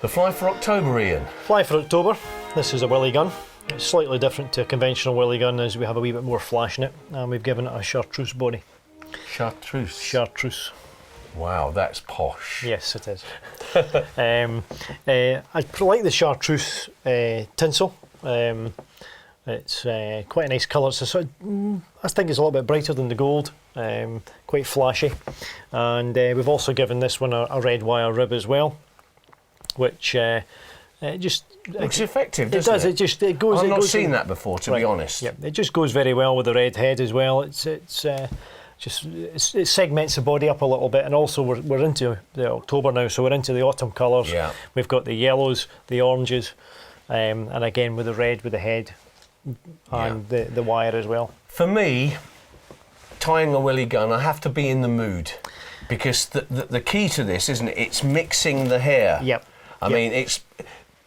The fly for October, Ian. Fly for October. This is a Willie Gun. It's slightly different to a conventional Willie Gun as we have a wee bit more flash in it, and we've given it a chartreuse body. Chartreuse? Chartreuse. Wow, that's posh. Yes, it is. I like the chartreuse tinsel. It's quite a nice colour. I think it's a little bit brighter than the gold, quite flashy. And we've also given this one a red wire rib as well, which just looks effective, doesn't it? It does. It goes. I've not seen that before, to be honest. Yeah, it just goes very well with the red head as well. It segments the body up a little bit, and also we're into the October now, so we're into the autumn colours. Yeah. We've got the yellows, the oranges, and again with the red with the head and the wire as well. For me, tying a Willie Gun, I have to be in the mood, because the key to this, isn't it? It's mixing the hair. Yep. I mean,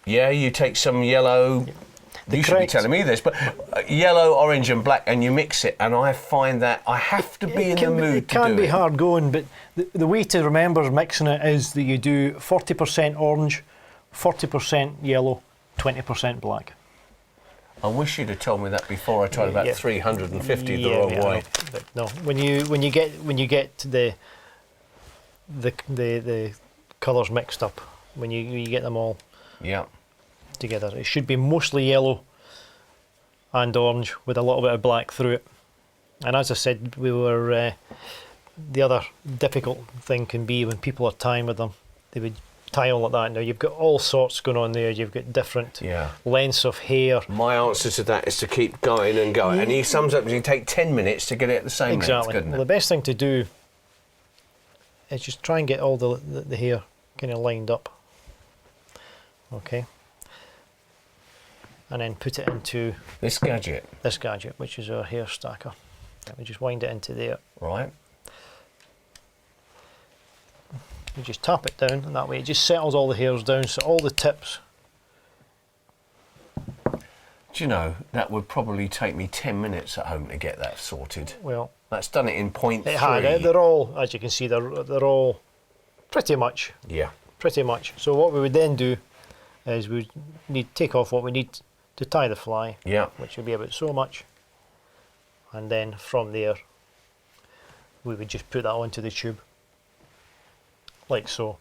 you take some yellow. You should be telling me this, but yellow, orange and black, and you mix it, and I find that I have to be in the mood to do it. It can be hard going, but the way to remember mixing it is that you do 40% orange, 40% yellow, 20% black. I wish you'd have told me that before I tried about 350 the wrong way. No, when you get the colours mixed up, when you get them all together, it should be mostly yellow and orange with a little bit of black through it. And as I said, the other difficult thing can be when people are tying with them. They would tie on like that. Now you've got all sorts going on there. You've got different lengths of hair. My answer to that is to keep going and going. And he sums up, you take 10 minutes to get it at the same length, couldn't it? Well, the best thing to do is just try and get all the hair kind of lined up. Okay. And then put it into this gadget, which is our hair stacker. We just wind it into there. Right. You just tap it down, and that way it just settles all the hairs down, so all the tips. Do you know, that would probably take me 10 minutes at home to get that sorted. Well, that's done it in 0.3. It had. They're all, as you can see, they're all pretty much. Yeah. Pretty much. So what we would then do is we need to take off what we need to tie the fly, which would be about so much, and then from there we would just put that onto the tube, like so.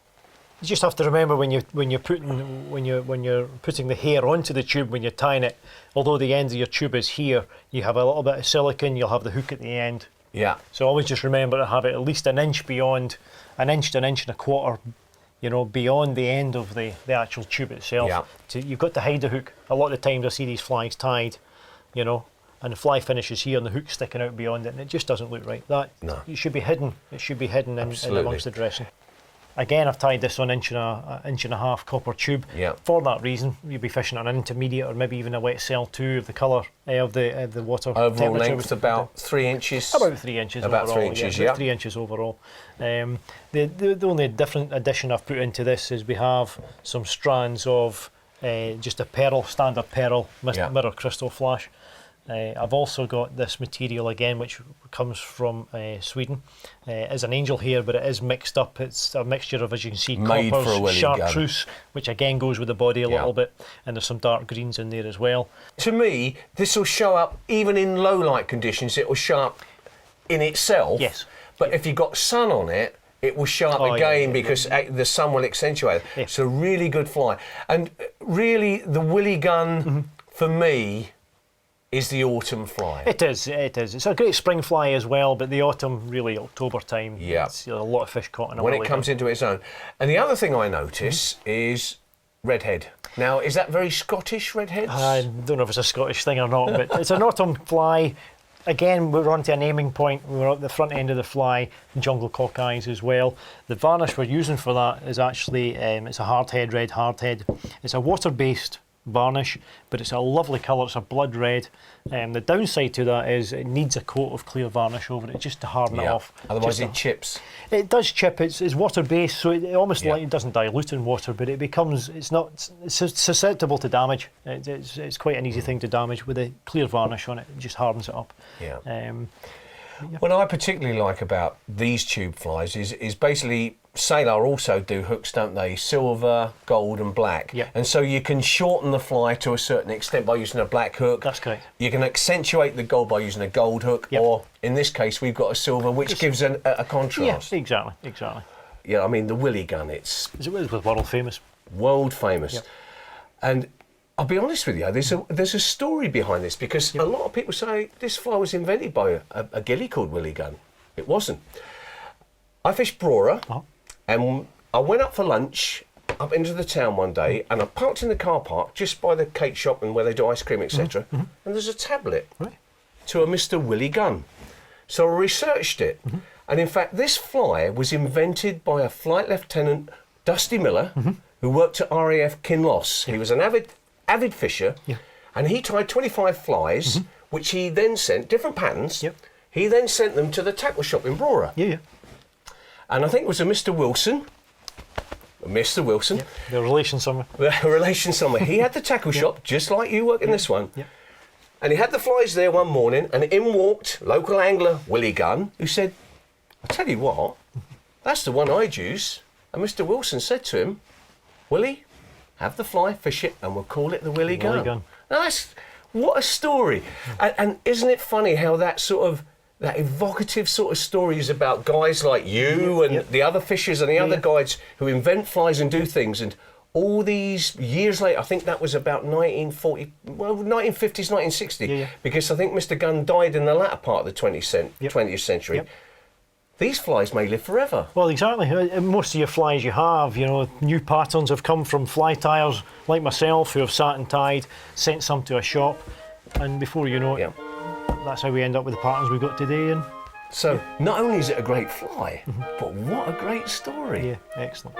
You just have to remember when you're putting the hair onto the tube, when you're tying it, although the end of your tube is here, you have a little bit of silicone. You'll have the hook at the end. Yeah. So always just remember to have it at least an inch beyond, an inch to an inch and a quarter. Beyond the end of the actual tube itself. Yeah. So you've got to hide the hook. A lot of the times I see these flies tied, and the fly finishes here and the hook sticking out beyond it, and it just doesn't look right. It should be hidden. It should be hidden in amongst the dressing. Again, I've tied this on an inch and a half copper tube. Yeah. For that reason, you'll be fishing on an intermediate or maybe even a wet cell 2 of the colour of the water. Overall length about 3 inches. About 3 inches. About overall, 3 inches. Yeah. 3 inches overall. The only different addition I've put into this is we have some strands of just a standard pearl mirror crystal flash. I've also got this material again, which comes from Sweden. It's an angel hair, but it is mixed up. It's a mixture of, as you can see, copper, chartreuse, which again goes with the body a little bit, and there's some dark greens in there as well. To me, this will show up even in low light conditions. It will show up in itself. Yes. But if you've got sun on it, it will show up again because the sun will accentuate it. Yeah. It's a really good fly, and really the Willie Gun for me is the autumn fly. It is. It's a great spring fly as well, but the autumn, really October time, it's a lot of fish caught in a Willie Gun. When it comes into its own. And the other thing I notice is redhead. Now, is that very Scottish, redheads? I don't know if it's a Scottish thing or not, but it's an autumn fly. Again, we're onto a naming point. We're at the front end of the fly, jungle cockeyes as well. The varnish we're using for that is actually, it's a hardhead, red hardhead. It's a water-based varnish, but it's a lovely colour. It's a blood red. The downside to that is it needs a coat of clear varnish over it just to harden it off. Otherwise it chips. It does chip. It's water based, so it almost like it doesn't dilute in water, but it's susceptible to damage. It's quite an easy thing to damage. With a clear varnish on it, it just hardens it up. What I particularly like about these tube flies is basically Sailor also do hooks, don't they? Silver, gold and black. Yeah. And so you can shorten the fly to a certain extent by using a black hook. That's correct. You can accentuate the gold by using a gold hook, or in this case we've got a silver, which gives a contrast. Yeah, exactly. Yeah, I mean the Willie Gun, it's world famous. World famous. Yep. And I'll be honest with you, there's a story behind this, because a lot of people say this fly was invented by a gilly called Willie Gun. It wasn't. I fished Brora, and I went up for lunch up into the town one day, and I parked in the car park just by the cake shop and where they do ice cream, etc. And there's a tablet to a Mr. Willie Gun. So I researched it, and in fact this fly was invented by a Flight Lieutenant Dusty Miller, who worked at RAF Kinloss. He was an avid fisher, and he tied 25 flies, which he then sent, different patterns, he then sent them to the tackle shop in Brora. And I think it was a Mr. Wilson. Mr. Wilson. Their relation somewhere. Relation somewhere. He had the tackle shop, just like you work in this one. And he had the flies there one morning, and in walked local angler Willie Gun, who said, I tell you what, that's the one I'd use. And Mr. Wilson said to him, Willie, have the fly, fish it, and we'll call it the Willie Gun. Now what a story. And isn't it funny how that evocative sort of story is about guys like you and the other fishers and the other guides who invent flies and do things, and all these years later, I think that was about 1940, well, 1950s, 1960, because I think Mr. Gunn died in the latter part of the 20th century. These flies may live forever. Well, exactly. Most of your flies you have, new patterns have come from fly tyers like myself, who have sat and tied, sent some to a shop, and before you know it, that's how we end up with the patterns we've got today. And so not only is it a great fly, but what a great story. Yeah, excellent.